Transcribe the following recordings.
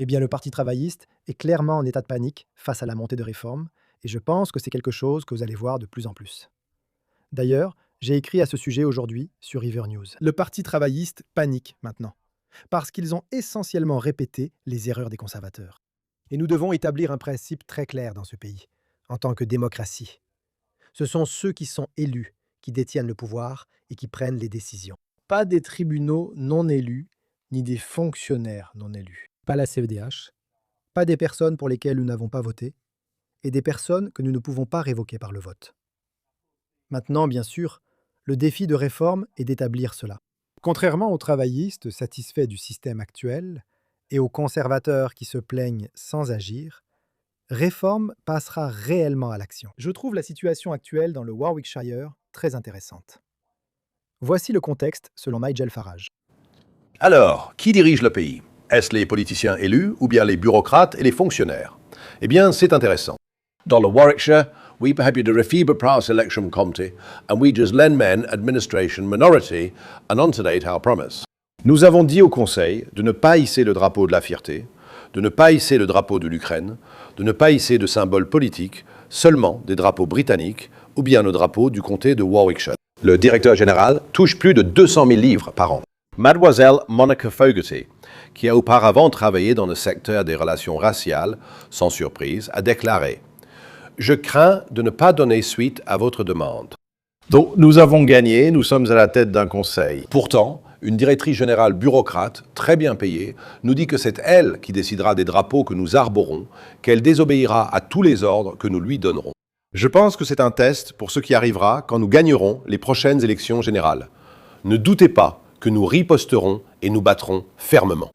Eh bien, le Parti travailliste est clairement en état de panique face à la montée de réformes, et je pense que c'est quelque chose que vous allez voir de plus en plus. D'ailleurs, j'ai écrit à ce sujet aujourd'hui sur River News. Le Parti travailliste panique maintenant, parce qu'ils ont essentiellement répété les erreurs des conservateurs. Et nous devons établir un principe très clair dans ce pays, en tant que démocratie. Ce sont ceux qui sont élus qui détiennent le pouvoir et qui prennent les décisions. Pas des tribunaux non élus, ni des fonctionnaires non élus. Pas la CEDH, pas des personnes pour lesquelles nous n'avons pas voté, et des personnes que nous ne pouvons pas révoquer par le vote. Maintenant, bien sûr, le défi de réforme est d'établir cela. Contrairement aux travaillistes satisfaits du système actuel et aux conservateurs qui se plaignent sans agir, réforme passera réellement à l'action. Je trouve la situation actuelle dans le Warwickshire très intéressante. Voici le contexte selon Nigel Farage. Alors, qui dirige le pays? Est-ce les politiciens élus ou bien les bureaucrates et les fonctionnaires? Eh bien, c'est intéressant. Dans le Warwickshire, we behavior the Refiba Price Election Committee and we just lend men administration minority and on to date our promise. Nous avons dit au Conseil de ne pas hisser le drapeau de la fierté, de ne pas hisser le drapeau de l'Ukraine, de ne pas hisser de symboles politiques, seulement des drapeaux britanniques ou bien le drapeau du comté de Warwickshire. Le directeur général touche plus de 200 000 livres par an. Mademoiselle Monica Fogarty, qui a auparavant travaillé dans le secteur des relations raciales, sans surprise, a déclaré « Je crains de ne pas donner suite à votre demande. » Donc, nous avons gagné, nous sommes à la tête d'un conseil. Pourtant, une directrice générale bureaucrate, très bien payée, nous dit que c'est elle qui décidera des drapeaux que nous arborons, qu'elle désobéira à tous les ordres que nous lui donnerons. Je pense que c'est un test pour ce qui arrivera quand nous gagnerons les prochaines élections générales. Ne doutez pas que nous riposterons et nous battrons fermement.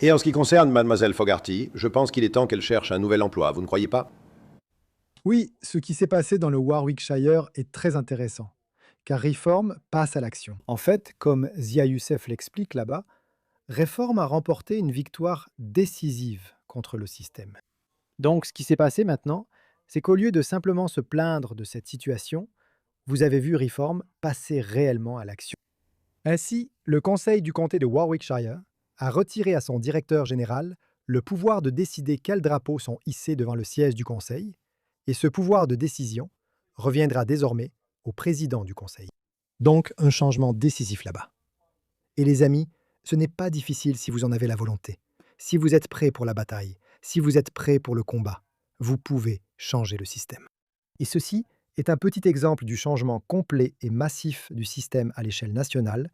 Et en ce qui concerne Mademoiselle Fogarty, je pense qu'il est temps qu'elle cherche un nouvel emploi, vous ne croyez pas? Oui, ce qui s'est passé dans le Warwickshire est très intéressant, car Reform passe à l'action. En fait, comme Zia Youssef l'explique là-bas, Reform a remporté une victoire décisive contre le système. Donc, ce qui s'est passé maintenant, c'est qu'au lieu de simplement se plaindre de cette situation, vous avez vu Reform passer réellement à l'action. Ainsi, le conseil du comté de Warwickshire a retiré à son directeur général le pouvoir de décider quels drapeaux sont hissés devant le siège du conseil, et ce pouvoir de décision reviendra désormais au président du conseil. Donc, un changement décisif là-bas. Et les amis, ce n'est pas difficile si vous en avez la volonté. Si vous êtes prêts pour la bataille, si vous êtes prêts pour le combat, vous pouvez changer le système. Et ceci est un petit exemple du changement complet et massif du système à l'échelle nationale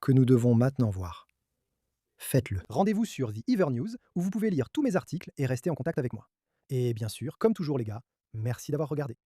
que nous devons maintenant voir. Faites-le. Rendez-vous sur The Ever News où vous pouvez lire tous mes articles et rester en contact avec moi. Et bien sûr, comme toujours les gars, merci d'avoir regardé.